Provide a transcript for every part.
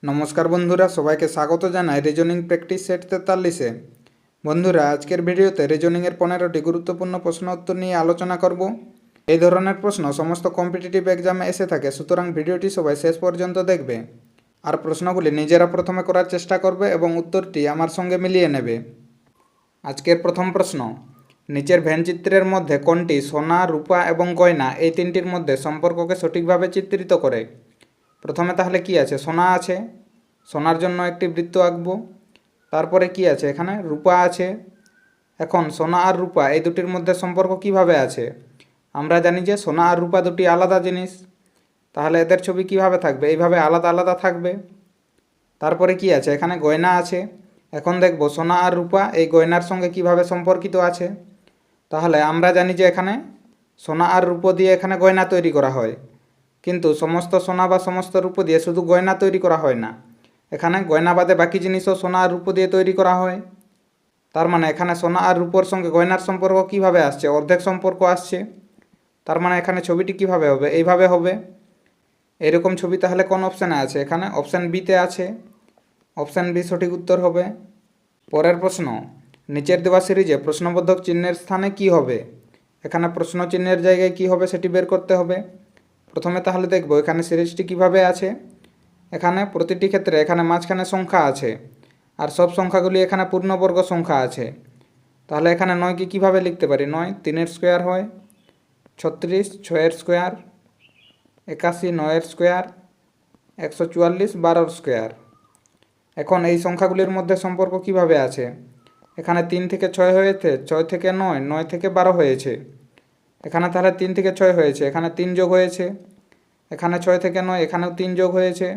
নমস্কার বন্ধুরা, সবাইকে স্বাগত জানাই রিজনিং প্র্যাকটিস সেট 43-এ। বন্ধুরা, আজকের ভিডিওতে রিজনিংয়ের 15টি গুরুত্বপূর্ণ প্রশ্ন উত্তর নিয়ে আলোচনা করব। এই ধরনের প্রশ্ন সমস্ত কম্পিটিটিভ এক্সামে এসে থাকে, সুতরাং ভিডিওটি সবাই শেষ পর্যন্ত দেখবে আর প্রশ্নগুলি নিজেরা প্রথমে করার চেষ্টা করবে এবং উত্তরটি আমার সঙ্গে মিলিয়ে নেবে। আজকের প্রথম প্রশ্ন, নিচের ভেনচিত্রের মধ্যে কোনটি সোনা, রূপা এবং গয়না এই তিনটির মধ্যে সম্পর্ককে সঠিকভাবে চিত্রিত করে? প্রথমে তাহলে কি আছে? সোনা আছে, সোনার জন্য একটি বৃত্ত আঁকব। তারপরে কি আছে? এখানে রূপা আছে। এখন সোনা আর রূপা এই দুটির মধ্যে সম্পর্ক কিভাবে আছে? আমরা জানি যে সোনা আর রূপা দুটি আলাদা জিনিস, তাহলে এদের ছবি কিভাবে থাকবে? এইভাবে আলাদা আলাদা থাকবে। তারপরে কি আছে? এখানে গয়না আছে। এখন দেখব সোনা আর রূপা এই গয়নার সঙ্গে কিভাবে সম্পর্কিত আছে। তাহলে আমরা জানি যে এখানে সোনা আর রূপো দিয়ে এখানে গয়না তৈরি করা হয়, কিন্তু সমস্ত সোনা বা সমস্ত রূপো দিয়ে শুধু গয়না তৈরি করা হয় না, এখানে গয়না বাদে বাকি জিনিসও সোনা আর রূপো দিয়ে তৈরি করা হয়। তার মানে এখানে সোনা আর রূপোর সঙ্গে গয়নার সম্পর্ক কিভাবে আসছে? অর্ধেক সম্পর্ক আসছে। তার মানে এখানে ছবিটি কিভাবে হবে? এইভাবে হবে। এরকম ছবি তাহলে কোন অপশানে আছে? এখানে অপশান বিতে আছে। অপশান বি সঠিক উত্তর হবে। পরের প্রশ্ন, নিচের দেওয়া সিরিজে প্রশ্নবোধক চিহ্নের স্থানে কি হবে? এখানে প্রশ্ন চিহ্নের জায়গায় কি হবে সেটি বের করতে হবে। প্রথমে তাহলে দেখব এখানে সিরিজটি কিভাবে আছে। এখানে প্রতিটি ক্ষেত্রে এখানে মাঝখানে সংখ্যা আছে, আর সব সংখ্যাগুলি এখানে পূর্ণবর্গ সংখ্যা আছে। তাহলে এখানে 9কে কীভাবে লিখতে পারি? 9 3-এর স্কোয়ার হয়, 36 6-এর স্কোয়ার, 81 9-এর স্কোয়ার, 144 12-এর স্কোয়ার। এখন এই সংখ্যাগুলির মধ্যে সম্পর্ক কিভাবে আছে? এখানে 3 থেকে 6 হয়েছে, 6 থেকে 9, 9 থেকে 12 হয়েছে। এখানে তাহলে 3 থেকে 6 হয়েছে, এখানে 3 যোগ হয়েছে। এখানে 6 থেকে 9, এখানেও 3 যোগ হয়েছে।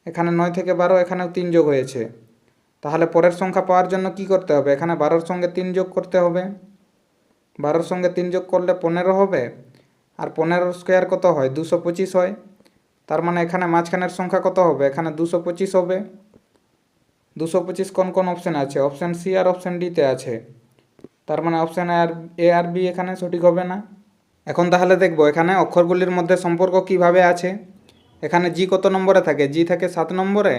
এখানে 9 থেকে 12, এখানেও 3 যোগ হয়েছে। তাহলে পরের সংখ্যা পাওয়ার জন্য কি করতে হবে? এখানে 12-র সঙ্গে 3 যোগ করতে হবে। 12-র সঙ্গে 3 যোগ করলে 15 হবে, আর 15-র স্কোয়ার কত হয়? 225 হয়। তার মানে এখানে মাঝখানের সংখ্যা কত হবে? এখানে 225 হবে। 225 কোন কোন অপশান আছে? অপশান সি আর অপশান ডিতে আছে। তার মানে অপশান এ আর বি এখানে সঠিক হবে না। এখন তাহলে দেখব এখানে অক্ষরগুলির মধ্যে সম্পর্ক কিভাবে আছে। এখানে জি কত নম্বরে থাকে? জি থাকে 7 নম্বরে,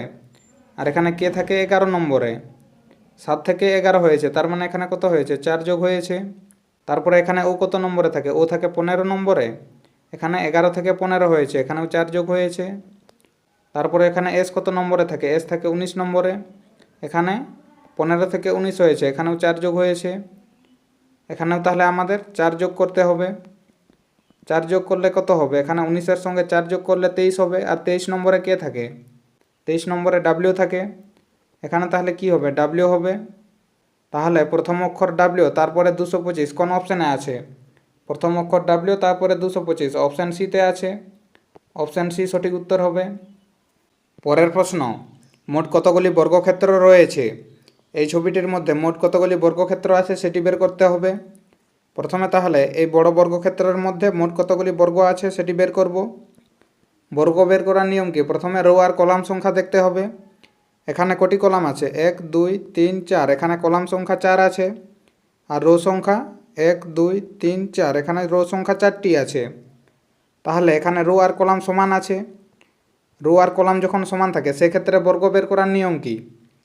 আর এখানে কে থাকে 11 নম্বরে। 7 থেকে 11 হয়েছে, তার মানে এখানে কত হয়েছে? 4 যোগ হয়েছে। তারপরে এখানে ও কত নম্বরে থাকে? ও থাকে 15 নম্বরে। এখানে 11 থেকে 15 হয়েছে, এখানেও 4 যোগ হয়েছে। তারপরে এখানে এস কত নম্বরে থাকে? এস থাকে 19 নম্বরে। এখানে 15 থেকে 19 হয়েছে, এখানেও 4 যোগ হয়েছে। এখানেও তাহলে আমাদের 4 যোগ করতে হবে। 4 যোগ করলে কত হবে? এখানে 19-এর সঙ্গে 4 যোগ করলে 23 হবে, আর 23 নম্বরে কে থাকে? 23 নম্বরে ডাব্লিউ থাকে। এখানে তাহলে কি হবে? ডাব্লিউ হবে। তাহলে প্রথম অক্ষর ডাব্লিউ, তারপরে 225 কোন অপশানে আছে? প্রথম অক্ষর ডাব্লিউ, তারপরে 225 অপশান সিতে আছে। অপশান সি সঠিক উত্তর হবে। পরের প্রশ্ন, মোট কতগুলি বর্গক্ষেত্র রয়েছে? এই ছবিটির মধ্যে মোট কতগুলি বর্গক্ষেত্র আছে সেটি বের করতে হবে। প্রথমে তাহলে এই বড় বর্গক্ষেত্রের মধ্যে মোট কতগুলি বর্গ আছে সেটি বের করব। বর্গ বের করার নিয়ম কি? প্রথমে রো আর কলাম সংখ্যা দেখতে হবে। এখানে কটি কলাম আছে? 1 2 3 4, এখানে কলাম সংখ্যা 4 আছে, আর রো সংখ্যা 1 2 3 4, এখানে রো সংখ্যা 4টি আছে। তাহলে এখানে রো আর কলাম সমান আছে। রো আর কলাম যখন সমান থাকে সেক্ষেত্রে বর্গ বের করার নিয়ম কি?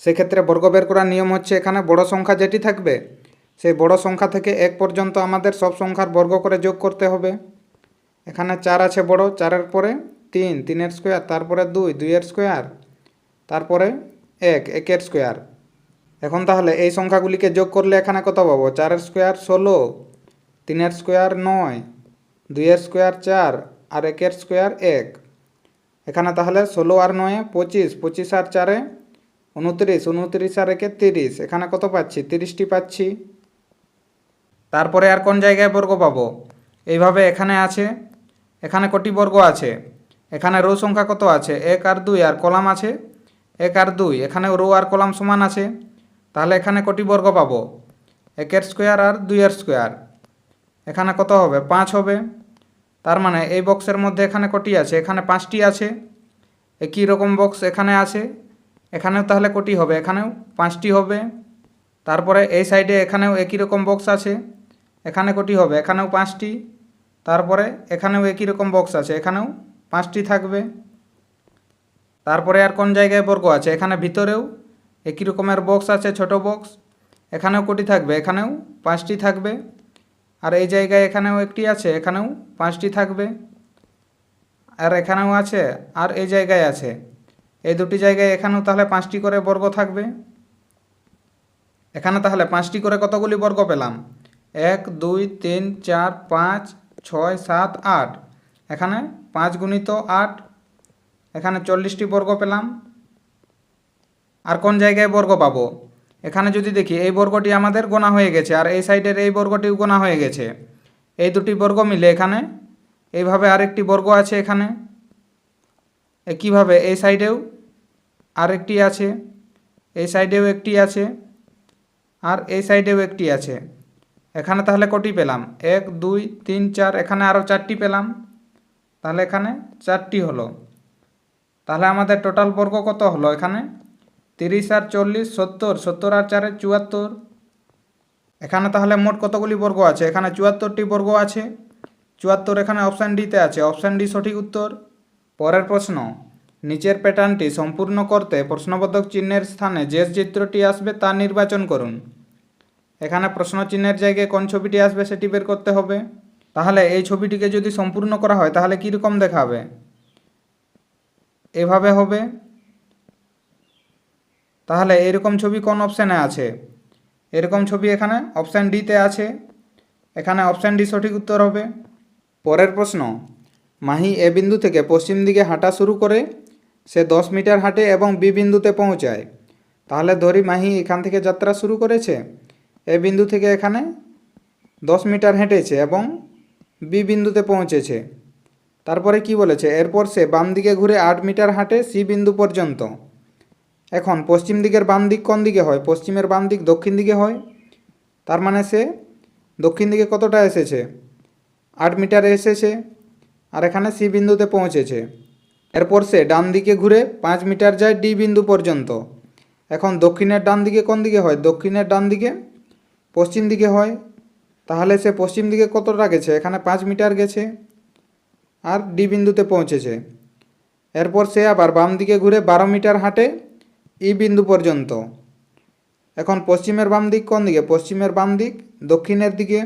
সেক্ষেত্রে বর্গ বের করার নিয়ম হচ্ছে এখানে বড় সংখ্যা যেটি থাকবে সেই বড় সংখ্যা থেকে 1 পর্যন্ত আমাদের সব সংখ্যার বর্গ করে যোগ করতে হবে। এখানে 4 আছে বড়, 4-এর পরে 3 3-এর স্কোয়ার, তারপরে 2 2-এর স্কোয়ার, তারপরে 1 1-এর স্কোয়ার। এখন তাহলে এই সংখ্যাগুলিকে যোগ করলে এখানে কত পাবো? 4-এর স্কোয়ার 16, 3-এর স্কোয়ার 9, 2-এর স্কোয়ার 4, আর 1-এর স্কোয়ার 1। এখানে তাহলে 16 আর 9 25, 25 আর 4 29, 29 আর 1 30, এখানে কত পাচ্ছি? 30টি পাচ্ছি। তারপরে আর কোন জায়গায় বর্গ পাবো? এইভাবে এখানে আছে। এখানে কটি বর্গ আছে? এখানে রো সংখ্যা কত আছে? 1 আর 2, আর কলাম আছে 1 আর 2, এখানে রো আর কলাম সমান আছে। তাহলে এখানে কটি বর্গ পাবো? 1-এর স্কোয়ার আর 2-এর স্কোয়ার, এখানে কত হবে? 5 হবে। তার মানে এই বক্সের মধ্যে এখানে কটি আছে? এখানে 5টি আছে। একই রকম বক্স এখানে আছে, এখানেও তাহলে কটি হবে? এখানেও 5টি হবে। তারপরে এই সাইডে এখানেও একই রকম বক্স আছে, এখানে কটি হবে? এখানেও 5টি। তারপরে এখানেও একই রকম বক্স আছে, এখানেও 5টি থাকবে। তারপরে আর কোন জায়গায় বর্গ আছে? এখানে ভিতরেও একই রকমের বক্স আছে, ছোট বক্স। এখানেও কটি থাকবে? এখানেও 5টি থাকবে। আর এই জায়গায় এখানেও একটি আছে, এখানেও 5টি থাকবে। আর এখানেও আছে, আর এই জায়গায় আছে। এই দুটি জায়গায় এখানেও তাহলে 5টি করে বর্গ থাকবে। এখানে তাহলে 5টি করে কতগুলি বর্গ পেলাম? 1 2 3 4 5 6 7 8। এখানে 5 গুণিত 8, এখানে 40টি বর্গ পেলাম। আর কোন জায়গায় বর্গ পাবো? এখানে যদি দেখি এই বর্গটি আমাদের গোনা হয়ে গেছে, আর এই সাইডের এই বর্গটিও গোনা হয়ে গেছে। এই দুটি বর্গ মিলে এখানে এইভাবে আরেকটি বর্গ আছে। এখানে একইভাবে এই সাইডেও আরেকটি আছে, এই সাইডেও একটি আছে, আর এই সাইডেও একটি আছে। এখানে তাহলে কটি পেলাম? 1 2 3 4, এখানে আরও 4টি পেলাম। তাহলে এখানে 4টি হলো। তাহলে আমাদের টোটাল বর্গ কত হলো? এখানে 30 আর 40 70, 70 আর 4 74। এখানে তাহলে মোট কতগুলি বর্গ আছে? এখানে 74টি বর্গ আছে। 74 এখানে অপশান ডিতে আছে, অপশান ডি সঠিক উত্তর। পরের প্রশ্ন, নিচের প্যাটার্নটি সম্পূর্ণ করতে প্রশ্নবোধক চিহ্নের স্থানে যে চিত্রটি আসবে তা নির্বাচন করুন। এখানে প্রশ্ন চিহ্নের জায়গায় কোন ছবিটি আসবে সেটি বের করতে হবে। তাহলে এই ছবিটিকে যদি সম্পূর্ণ করা হয় তাহলে কীরকম দেখাবে? এভাবে হবে। তাহলে এরকম ছবি কোন অপশানে আছে? এরকম ছবি এখানে অপশান ডিতে আছে। এখানে অপশান ডি সঠিক উত্তর হবে। পরের প্রশ্ন, মাহি এ বিন্দু থেকে পশ্চিম দিকে হাঁটা শুরু করে সে 10 মিটার হাঁটে এবং বি বিন্দুতে পৌঁছায়। তাহলে ধরি মাহি এখান থেকে যাত্রা শুরু করেছে, এ বিন্দু থেকে এখানে 10 মিটার হেঁটেছে এবং বি বিন্দুতে পৌঁছেছে। তারপরে কি বলেছে? এরপর সে বাম দিকে ঘুরে 8 মিটার হাঁটে সি বিন্দু পর্যন্ত। এখন পশ্চিম দিকের বাম দিক কোন দিকে হয়? পশ্চিমের বাম দিক দক্ষিণ দিকে হয়। তার মানে সে দক্ষিণ দিকে কতটা এসেছে? 8 মিটার এসেছে, আর এখানে সি বিন্দুতে পৌঁছেছে। এরপর সে ডান দিকে ঘুরে 5 মিটার যায় ডি বিন্দু পর্যন্ত। এখন দক্ষিণের ডান দিকে কোন দিকে হয়? দক্ষিণের ডান দিকে পশ্চিম দিকে হয়। তাহলে সে পশ্চিম দিকে কতটা গেছে? এখানে 5 মিটার গেছে, আর ডি বিন্দুতে পৌঁছেছে। এরপর সে আবার বাম দিকে ঘুরে 12 মিটার হাঁটে ই বিন্দু পর্যন্ত। এখন পশ্চিমের বাম দিক কোন দিকে? পশ্চিমের বাম দিক দক্ষিণের দিকে।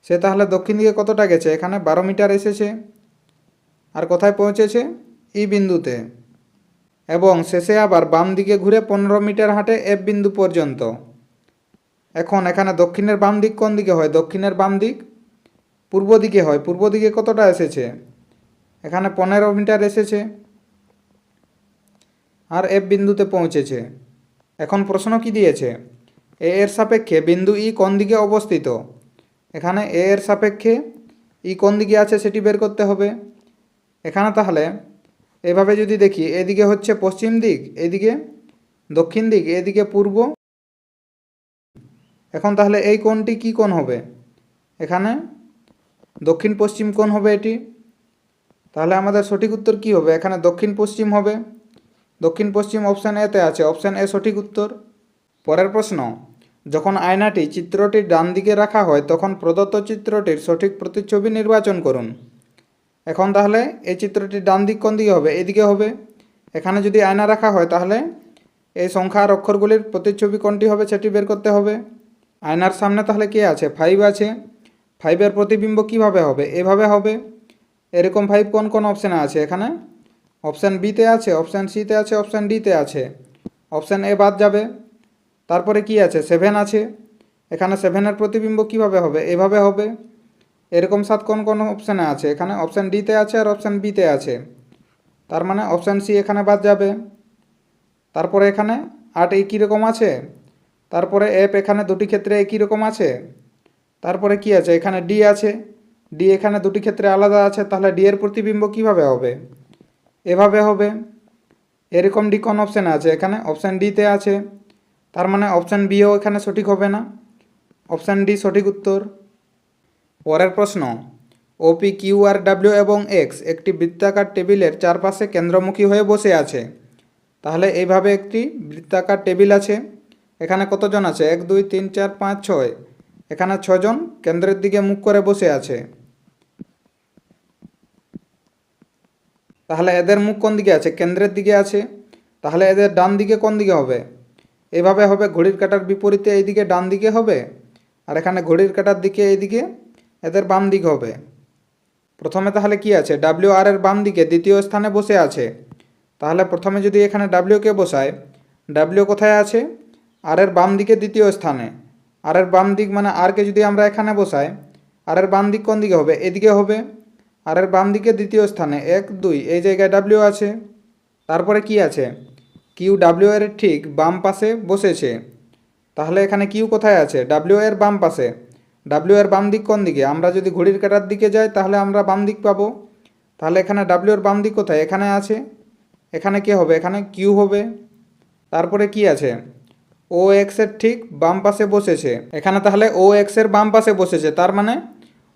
সে তাহলে দক্ষিণ দিকে কতটা গেছে? এখানে 12 মিটার এসেছে, আর কোথায় পৌঁছেছে? ই বিন্দুতে। এবং শেষে আবার বাম দিকে ঘুরে 15 মিটার হাঁটে এফ বিন্দু পর্যন্ত। এখন এখানে দক্ষিণের বাম দিক কোন দিকে হয়? দক্ষিণের বাম দিক পূর্ব দিকে হয়। পূর্ব দিকে কতটা এসেছে? এখানে 15 মিটার এসেছে, আর এফ বিন্দুতে পৌঁছেছে। এখন প্রশ্ন কি দিয়েছে? এ এর সাপেক্ষে বিন্দু ই কোন দিকে অবস্থিত? এখানে এ এর সাপেক্ষে ই কোন দিকে আছে সেটি বের করতে হবে। এখানে তাহলে এভাবে যদি দেখি, এদিকে হচ্ছে পশ্চিম দিক, এদিকে দক্ষিণ দিক, এদিকে পূর্ব। এখন তাহলে এই কোণটি কি কোণ হবে? এখানে দক্ষিণ পশ্চিম কোণ হবে এটি। তাহলে আমাদের সঠিক উত্তর কি হবে? এখানে দক্ষিণ পশ্চিম হবে। দক্ষিণ পশ্চিম অপশান এতে আছে, অপশান এ সঠিক উত্তর। পরের প্রশ্ন, যখন আয়নাটি চিত্রটির ডান দিকে রাখা হয় তখন প্রদত্ত চিত্রটির সঠিক প্রতিচ্ছবি নির্বাচন করুন। এখন তাহলে এই চিত্রটির ডান দিক কোন দিকে হবে? এদিকে হবে। এখানে যদি আয়না রাখা হয় তাহলে এই সংখ্যা আর অক্ষরগুলির প্রতিচ্ছবি কোনটি হবে সেটি বের করতে হবে। আয়নার সামনে তাহলে কে আছে? 5 আছে। 5-এর প্রতিবিম্ব কিভাবে হবে? এভাবে হবে। এরকম 5 কোন কোন অপশানে আছে? এখানে অপশান বিতে আছে, অপশান সিতে আছে, অপশান ডিতে আছে। অপশান এ বাদ যাবে। তারপরে কি আছে? 7 আছে। এখানে 7-এর প্রতিবিম্ব কিভাবে হবে? এভাবে হবে। এরকম 7 কোন কোন অপশানে আছে? এখানে অপশান ডিতে আছে আর অপশান বিতে আছে। তার মানে অপশান সি এখানে বাদ যাবে। তারপরে এখানে 8 একই রকম আছে। তারপরে এফ এখানে দুটি ক্ষেত্রে একই রকম আছে। তারপরে কি আছে? এখানে ডি আছে। ডি এখানে দুটি ক্ষেত্রে আলাদা আছে। তাহলে ডি এর প্রতিবিম্ব কিভাবে হবে? এভাবে হবে। এরকম ডি কোন অপশানে আছে? এখানে অপশান ডিতে আছে। তার মানে অপশান বিও এখানে সঠিক হবে না। অপশান ডি সঠিক উত্তর। পরের প্রশ্ন, ওপি কিউ আর ডাব্লিউ এবং এক্স একটি বৃত্তাকার টেবিলের চারপাশে কেন্দ্রমুখী হয়ে বসে আছে। তাহলে এইভাবে একটি বৃত্তাকার টেবিল আছে। এখানে কতজন আছে? 1 2 3 4 5 6। এখানে 6 জন কেন্দ্রের দিকে মুখ করে বসে আছে। তাহলে এদের মুখ কোন দিকে আছে? কেন্দ্রের দিকে আছে। তাহলে এদের ডান দিকে কোন দিকে হবে? এভাবে হবে, ঘড়ির কাঁটার বিপরীতে এইদিকে ডান দিকে হবে, আর এখানে ঘড়ির কাঁটার দিকে এইদিকে এদের বাম দিক হবে। প্রথমে তাহলে কি আছে? ডাব্লিউ আর এর বাম দিকে দ্বিতীয় স্থানে বসে আছে। তাহলে প্রথমে যদি এখানে ডাব্লিউকে বসায়, ডাব্লিউ কোথায় আছে? আর এর বাম দিকে দ্বিতীয় স্থানে। আর এর বাম দিক মানে আরকে যদি আমরা এখানে বসাই, আর এর বাম দিক কোন দিকে হবে? এদিকে হবে। আর এর বাম দিকে দ্বিতীয় স্থানে 1 2 এই জায়গায় ডাব্লিউ আছে। তারপরে কি আছে? কিউ ডাব্লিউ এর ঠিক বাম পাশে বসেছে। তাহলে এখানে কিউ কোথায় আছে? ডাব্লিউ এর বাম পাশে। ডাব্লিউ এর বাম দিক কোন দিকে? আমরা যদি ঘড়ির কাঁটার দিকে যাই তাহলে আমরা বাম দিক পাবো। তাহলে এখানে ডাব্লিউ এর বাম দিক কোথায়? এখানে আছে। এখানে কে হবে? এখানে কিউ হবে। তারপরে কি আছে? ও এক্স এর ঠিক বাম পাশে বসেছে। এখানে তাহলে ও এক্স এর বাম পাশে বসেছে, তার মানে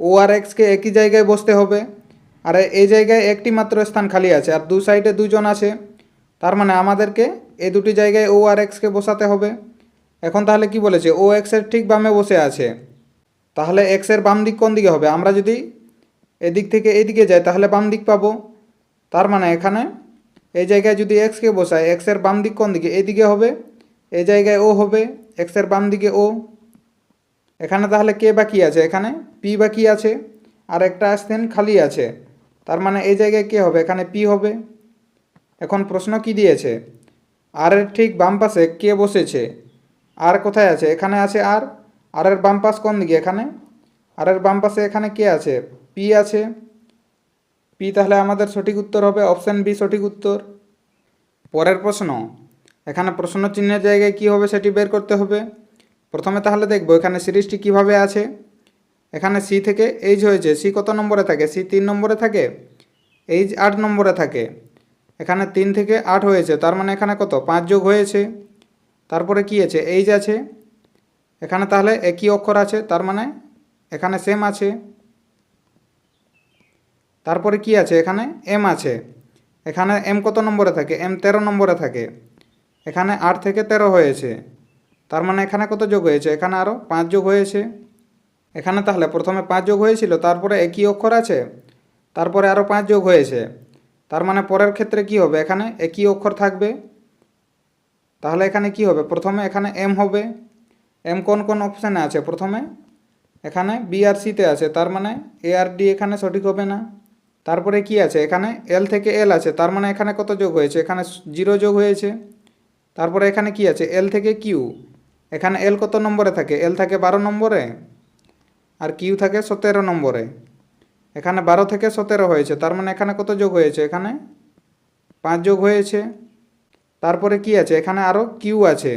ও আর এক্সকে একই জায়গায় বসতে হবে। আর এই জায়গায় একটি মাত্র স্থান খালি আছে, আর দু সাইডে দুজন আছে। তার মানে আমাদেরকে এই দুটি জায়গায় ও আর এক্সকে বসাতে হবে। এখন তাহলে কি বলেছে? ও এক্সের ঠিক বামে বসে আছে। তাহলে এক্সের বাম দিক কোন দিকে হবে? আমরা যদি এদিক থেকে এদিকে যাই তাহলে বাম দিক পাবো। তার মানে এখানে এই জায়গায় যদি এক্সকে বসায়, এক্সের বাম দিক কোন দিকে? এদিকে হবে। এই জায়গায় ও হবে, এক্সের বাম দিকে ও। এখানে তাহলে কে বাকি আছে? এখানে পি বাকি আছে, আর একটা স্থান খালি আছে। তার মানে এই জায়গায় কে হবে? এখানে পি হবে। এখন প্রশ্ন কি দিয়েছে? আর এর ঠিক বাম পাশে কে বসেছে? আর কোথায় আছে? এখানে আছে আর। আর এর বাম পাশ কোন দিকে? এখানে। আর এর বাম পাশে এখানে কে আছে? পি আছে। পি, তাহলে আমাদের সঠিক উত্তর হবে অপশান বি সঠিক উত্তর। পরের প্রশ্ন, এখানে প্রশ্ন চিহ্নের জায়গায় কি হবে সেটি বের করতে হবে। প্রথমে তাহলে দেখব এখানে সিরিজটি কিভাবে আছে। এখানে সি থেকে এইচ হয়েছে, সি কত নম্বরে থাকে? সি 3 নম্বরে থাকে, এইচ 8 নম্বরে থাকে। এখানে 3 থেকে 8 হয়েছে, তার মানে এখানে কত? 5 যোগ হয়েছে। তারপরে কি আছে? এইচ আছে। এখানে তাহলে একই অক্ষর আছে, তার মানে এখানে সেম আছে। তারপরে কি আছে? এখানে এম আছে। এখানে এম কত নম্বরে থাকে? এম 13 নম্বরে থাকে। এখানে 8 থেকে 13 হয়েছে, তার মানে এখানে কত যোগ হয়েছে? এখানে আরও 5 যোগ হয়েছে। এখানে তাহলে প্রথমে 5 যোগ হয়েছিল, তারপরে একই অক্ষর আছে, তারপরে আরও 5 যোগ হয়েছে। তার মানে পরের ক্ষেত্রে কি হবে? এখানে একই অক্ষর থাকবে। তাহলে এখানে কি হবে? প্রথমে এখানে এম হবে। এম কোন কোন অপশানে আছে? প্রথমে এখানে বি আর সিতে আছে, তার মানে এ আর ডি এখানে সঠিক হবে না। তারপরে কি আছে? এখানে এল থেকে এল আছে, তার মানে এখানে কত যোগ হয়েছে? এখানে 0 যোগ হয়েছে। তারপরে এখানে কি আছে? এল থেকে কিউ। এখানে এল কত নম্বরে থাকে? এল থাকে 12 নম্বরে, আর কিউ থাকে 17 নম্বরে। এখানে 12 থেকে 17 হয়েছে, তার মানে এখানে কত যোগ হয়েছে? এখানে 5 যোগ হয়েছে। তারপরে কি আছে? এখানে আরও কিউ আছে,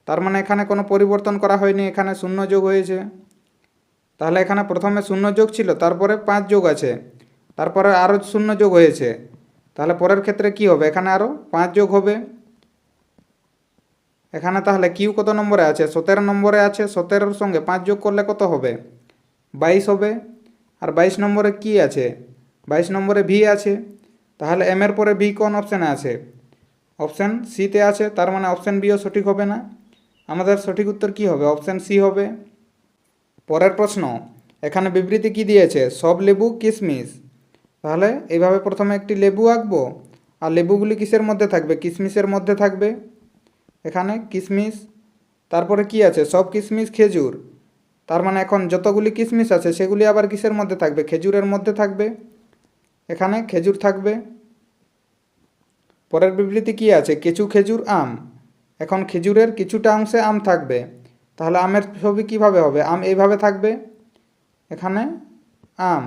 তার মানে এখানে কোনো পরিবর্তন করা হয়নি, এখানে 0 যোগ হয়েছে। তাহলে এখানে প্রথমে 0 যোগ ছিল, তারপরে 5 যোগ আছে, তারপরে আরও 0 যোগ হয়েছে। তাহলে পরের ক্ষেত্রে কি হবে? এখানে আরও 5 যোগ হবে। এখানে তাহলে কিউ কত নম্বরে আছে? 17 নম্বরে আছে। 17-র সঙ্গে 5 যোগ করলে কত হবে? 22 হবে। আর 22 নম্বরে কি আছে? 22 নম্বরে ভি আছে। তাহলে এম এর পরে ভি কোন অপশানে আছে? অপশান সিতে আছে, তার মানে অপশান বিও সঠিক হবে না। আমাদের সঠিক উত্তর কি হবে? অপশান সি হবে। পরের প্রশ্ন, এখানে বিবৃতি কি দিয়েছে? সব লেবু কিশমিশ। তাহলে এইভাবে প্রথমে একটি লেবু আঁকবো, আর লেবুগুলি কিসের মধ্যে থাকবে? কিশমিশের মধ্যে থাকবে। এখানে কিশমিশ। তারপরে কি আছে? সব কিশমিশ খেজুর। তার মানে এখন যতগুলি কিশমিশ আছে সেগুলি আবার কিসের মধ্যে থাকবে? খেজুরের মধ্যে থাকবে। এখানে খেজুর থাকবে। পরের বিবৃতি কি আছে? কিছু খেজুর আম। এখন খেজুরের কিছুটা অংশে আম থাকবে, তাহলে আমের ছবি কিভাবে হবে? আম এইভাবে থাকবে, এখানে আম।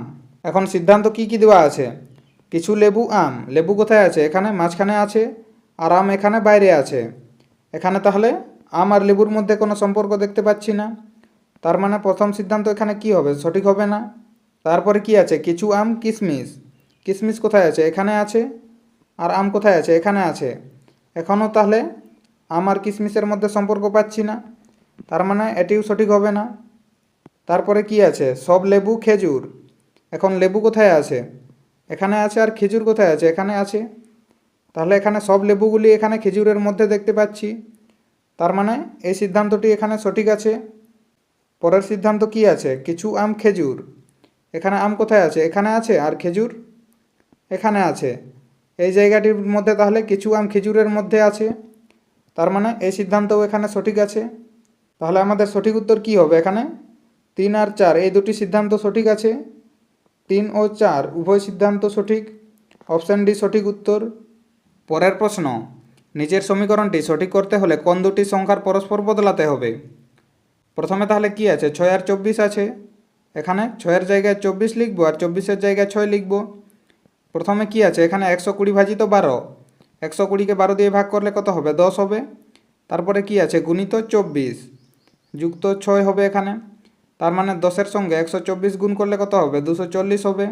এখন সিদ্ধান্ত কি কি দেওয়া আছে? কিছু লেবু আম, লেবু কোথায় আছে? এখানে মাঝখানে আছে, আর আম এখানে বাইরে আছে। এখানে তাহলে আম আর লেবুর মধ্যে কোনো সম্পর্ক দেখতে পাচ্ছি না, তার মানে প্রথম সিদ্ধান্ত এখানে কি হবে? সঠিক হবে না। তারপরে কি আছে? কিছু আম কিশমিশ। কিশমিশ কোথায় আছে? এখানে আছে। আর আম কোথায় আছে? এখানে আছে। এখনও তাহলে আম আর কিশমিশের মধ্যে সম্পর্ক পাচ্ছি না, তার মানে এটিও সঠিক হবে না। তারপরে কি আছে? সব লেবু খেজুর। এখন লেবু কোথায় আছে? এখানে আছে। আর খেজুর কোথায় আছে? এখানে আছে। তাহলে এখানে সব লেবুগুলি এখানে খেজুরের মধ্যে দেখতে পাচ্ছি, তার মানে এই সিদ্ধান্তটি এখানে সঠিক আছে। পরের সিদ্ধান্ত কি আছে? কিছু আম খেজুর। এখানে আম কোথায় আছে? এখানে আছে। আর খেজুর এখানে আছে। এই জায়গাটির মধ্যে তাহলে কিছু আম খেজুরের মধ্যে আছে, তার মানে এই সিদ্ধান্তও এখানে সঠিক আছে। তাহলে আমাদের সঠিক উত্তর কি হবে এখানে? 3 আর 4 এই দুটি সিদ্ধান্ত সঠিক আছে। 3 ও 4 উভয় সিদ্ধান্ত সঠিক। অপশান ডি সঠিক উত্তর। পরের প্রশ্ন, নিচের সমীকরণটি সঠিক করতে হলে কোন দুটি সংখ্যার পরস্পর বদলাতে হবে? প্রথমে তাহলে কি আছে? 6 আর 24 আছে, এখানে 6-এর জায়গায় 24 লিখব আর 24-এর জায়গায় 6 লিখব। প্রথমে কি আছে? এখানে 120 ভাজিত 12, 120কে 12 দিয়ে ভাগ করলে কত হবে? 10 হবে। তারপরে কি আছে? গুণিত 24 যুক্ত 6 হবে এখানে, তার মানে 10-এর সঙ্গে 124 গুণ করলে কত হবে? 240 হবে।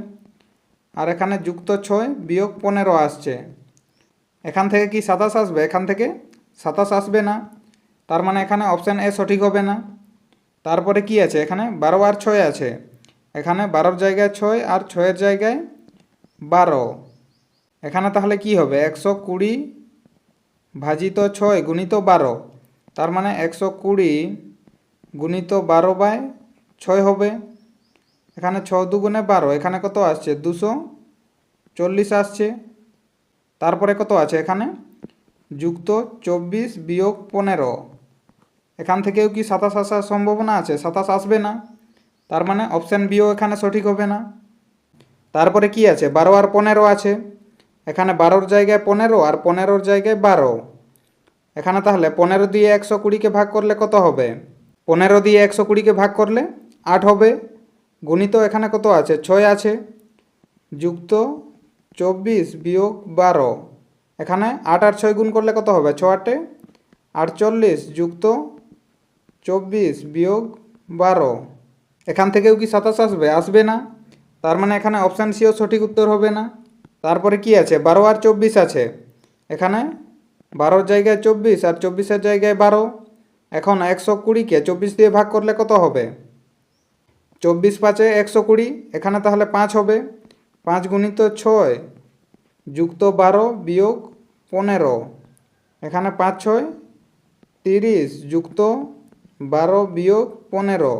আর এখানে যুক্ত 6 বিয়োগ 15 আসছে, এখান থেকে কি 27 আসবে? এখান থেকে 27 আসবে না, তার মানে এখানে অপশান এ সঠিক হবে না। তারপরে কি আছে? এখানে 12 আর 6 আছে, এখানে 12-এর জায়গায় 6 আর 6-এর জায়গায় 12, এখানে তাহলে কি হবে? 120 ভাজিত 6 গুণিত 12, তার মানে 120 গুণিত 12/6 হবে। এখানে 6 দুগুণে 12, এখানে কত আসছে? 240 আসছে। তারপরে কত আছে? এখানে যুক্ত 24 বিয়োগ 15, এখান থেকেও কি 27 আসার সম্ভাবনা আছে? 27 আসবে না, তার মানে অপশান বিও এখানে সঠিক হবে না। তারপরে কি আছে? 12 আর 15 আছে, এখানে 12-এর জায়গায় 15 আর 15-এর জায়গায় 12, এখানে তাহলে 15 দিয়ে 120কে ভাগ করলে কত হবে? 15 দিয়ে 120কে ভাগ করলে 8 হবে। গুণিত এখানে কত আছে? 6 আছে, যুক্ত 24 বিয়োগ 12, এখানে 8 আর 6 গুণ করলে কত হবে? 6 8 48 যুক্ত 24 বিয়োগ 12, এখান থেকেও কি 27 আসবে? আসবে না, তার মানে এখানে অপশান সিও সঠিক উত্তর হবে না। তারপরে কি আছে? 12 আর 24 আছে, এখানে 12-এর জায়গায় 24 আর 24-এর জায়গায় 12, এখন 120কে 24 দিয়ে ভাগ করলে কত হবে? 24 5 120, এখানে তাহলে 5 হবে। 5 গুণিত 6 যুক্ত 12 বিয়োগ 15, এখানে 5 6 30 যুক্ত 12 বিয়োগ 15,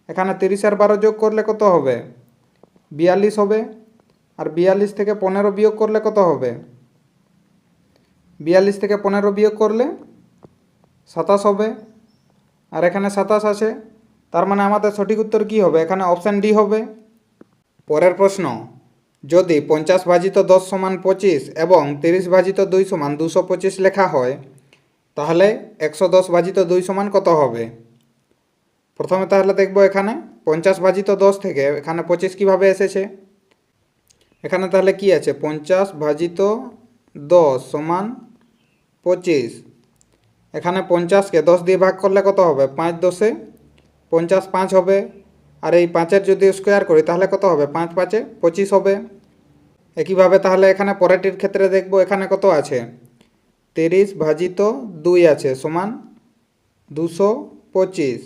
এখানে 30 আর 12 যোগ করলে কত হবে? 42 হবে। আর 42 থেকে 15 বিয়োগ করলে কত হবে? 42 থেকে 15 বিয়োগ করলে 27 হবে। আর এখানে 27 আছে, তার মানে আমাদের সঠিক উত্তর কি হবে? এখানে অপশান ডি হবে। পরের প্রশ্ন, যদি 50 ভাজিত 10 সমান 25 এবং 30 ভাজিত 2 সমান 225 লেখা হয়, তাহলে 110 ভাজিত 2 সমান কত হবে? প্রথমে তাহলে দেখব এখানে 50 ভাজিত 10 থেকে এখানে 25 কীভাবে এসেছে। এখানে তাহলে কি আছে? 50 ভাজিত 10 সমান 25, এখানে 50কে 10 দিয়ে ভাগ করলে কত হবে? 5 10 50 5 হবে। আর এই 5-এর যদি স্কোয়ার করি তাহলে কত হবে? 5 5 25 হবে। একইভাবে তাহলে এখানে পরেরটির ক্ষেত্রে দেখব, এখানে কত আছে? 30 ভাজিত 2 আছে সমান 225,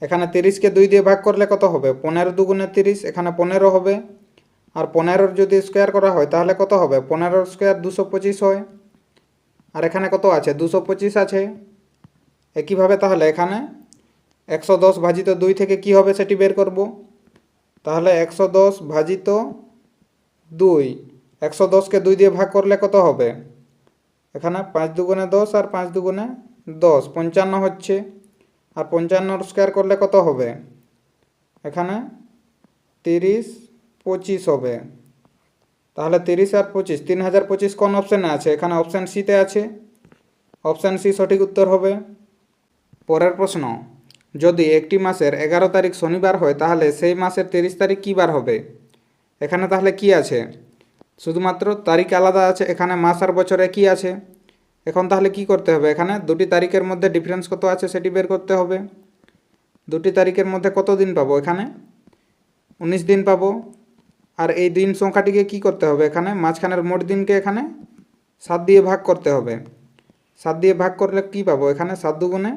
এখানে 30কে 2 দিয়ে ভাগ করলে কত হবে? 15 দুগুণে 30, এখানে 15 হবে। আর 15-এর যদি স্কোয়ার করা হয় তাহলে কত হবে? 15-এর স্কোয়ার 225 হয়। আর এখানে কত আছে? 225 আছে। একইভাবে তাহলে এখানে 110 ভাজিত 2 থেকে কি হবে সেটি বের করব। তাহলে 110 ভাজিত 2, 110কে 2 দিয়ে ভাগ করলে কত হবে? এখানে 5 দুগুণে 10 আর 5 দুগুণে 10, 55 হচ্ছে। আর 55-এর স্কোয়ার করলে কত হবে? এখানে 30 25 হবে। তাহলে 30 আর 25 3025 কোন অপশানে আছে? এখানে অপশান সিতে আছে, অপশান সি সঠিক উত্তর হবে। পরের প্রশ্ন, যদি একটি মাসের 11 তারিখ শনিবার হয় তাহলে সেই মাসের 30 তারিখ কী বার হবে? এখানে তাহলে কি আছে? শুধুমাত্র তারিখ আলাদা আছে, এখানে মাস আর বছরে কি আছে। এখন তাহলে কি করতে হবে? এখানে দুটি তারিখের মধ্যে ডিফারেন্স কত আছে সেটি বের করতে হবে। দুটি তারিখের মধ্যে কত দিন পাবো? এখানে 19 দিন পাবো। আর এই দিন সংখ্যাটিকে কি করতে হবে? এখানে মাঝখানের মোট দিনকে এখানে 7 দিয়ে ভাগ করতে হবে। 7 দিয়ে ভাগ করলে কি পাবো? এখানে 7 দুগুণে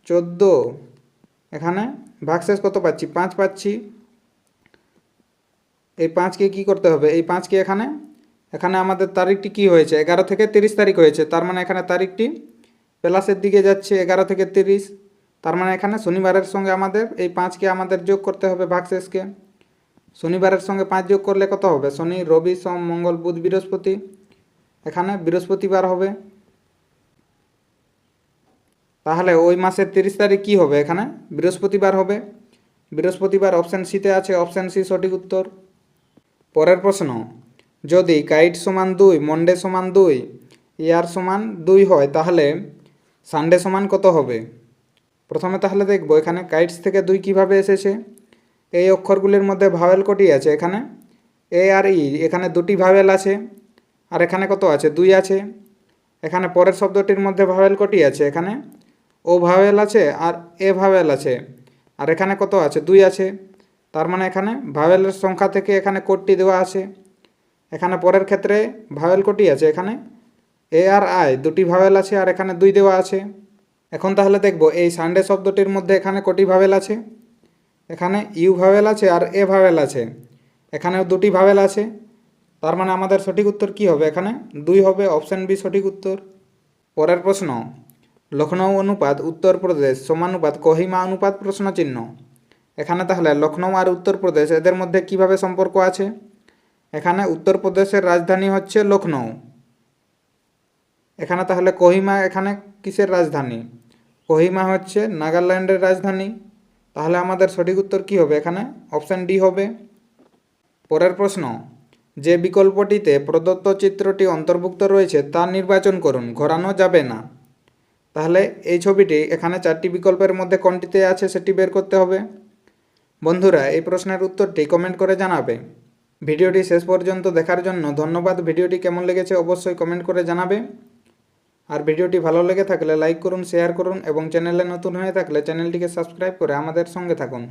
14, এখানে ভাগশেষ কত পাচ্ছি? 5 পাচ্ছি। এই 5কে কি করতে হবে? এই 5কে এখানে আমাদের তারিখটি কি হয়েছে? 11 থেকে 30 তারিখ হয়েছে, তার মানে এখানে তারিখটি প্লাসের দিকে যাচ্ছে 11 থেকে 30, তার মানে এখানে শনিবারের সঙ্গে আমাদের এই 5কে আমাদের যোগ করতে হবে ভাগশেষকে। শনিবারের সঙ্গে 5 যোগ করলে কত হবে? শনি রবি সোম মঙ্গল বুধ বৃহস্পতি, এখানে বৃহস্পতিবার হবে। তাহলে ওই মাসের 30 তারিখ কী হবে? এখানে বৃহস্পতিবার হবে। বৃহস্পতিবার অপশান সিতে আছে, অপশান সি সঠিক উত্তর। পরের প্রশ্ন, যদি কাইট সমান 2, মন্ডে সমান 2, ইয়ার সমান 2 হয় তাহলে সানডে সমান কত হবে? প্রথমে তাহলে দেখব এখানে কাইটস থেকে 2 কীভাবে এসেছে। এই অক্ষরগুলির মধ্যে ভাওয়েল কটি আছে? এখানে এ আর ই, এখানে দুটি ভাওয়েল আছে। আর এখানে কত আছে? 2 আছে। এখানে পরের শব্দটির মধ্যে ভাওয়েল কটি আছে? এখানে ও ভাওয়েল আছে আর এ ভাওয়েল আছে। আর এখানে কত আছে? 2 আছে। তার মানে এখানে ভাওয়েলের সংখ্যা থেকে এখানে কোডটি দেওয়া আছে। এখানে পরের ক্ষেত্রে ভাওয়েল কটি আছে? এখানে এ আর আই, দুটি ভাওয়েল আছে আর এখানে 2 দেওয়া আছে। এখন তাহলে দেখব এই সানডে শব্দটির মধ্যে এখানে কটি ভাওয়েল আছে? এখানে ইউ ভাওয়েল আছে আর এ ভাওয়েল আছে। এখানেও দুটি ভাওয়েল আছে। তার মানে আমাদের সঠিক উত্তর কি হবে? এখানে 2 হবে, অপশান বি সঠিক উত্তর। পরের প্রশ্ন, লখনৌ অনুপাত উত্তরপ্রদেশ সমানুপাত কোহিমা অনুপাত প্রশ্নচিহ্ন। এখানে তাহলে লখনৌ আর উত্তরপ্রদেশ এদের মধ্যে কিভাবে সম্পর্ক আছে? এখানে উত্তরপ্রদেশের রাজধানী হচ্ছে লখনৌ। এখানে তাহলে কোহিমা এখানে কিসের রাজধানী? কোহিমা হচ্ছে নাগাল্যান্ডের রাজধানী। তাহলে আমাদের সঠিক উত্তর কি হবে? এখানে অপশান ডি হবে। পরের প্রশ্ন, যে বিকল্পটিতে প্রদত্ত চিত্রটি অন্তর্ভুক্ত রয়েছে তা নির্বাচন করুন, ঘোরানো যাবে না। তাহলে এই ছবিটি এখানে 4টি বিকল্পের মধ্যে কোনটিতে আছে সেটি বের করতে হবে। বন্ধুরা, এই প্রশ্নের উত্তরটি কমেন্ট করে জানাবে। ভিডিওটি শেষ পর্যন্ত দেখার জন্য ধন্যবাদ। ভিডিওটি কেমন লেগেছে অবশ্যই কমেন্ট করে জানাবে। আর ভিডিওটি ভালো লেগে থাকলে লাইক করুন, শেয়ার করুন এবং চ্যানেলে নতুন হয়ে থাকলে চ্যানেলটিকে সাবস্ক্রাইব করে আমাদের সঙ্গে থাকুন।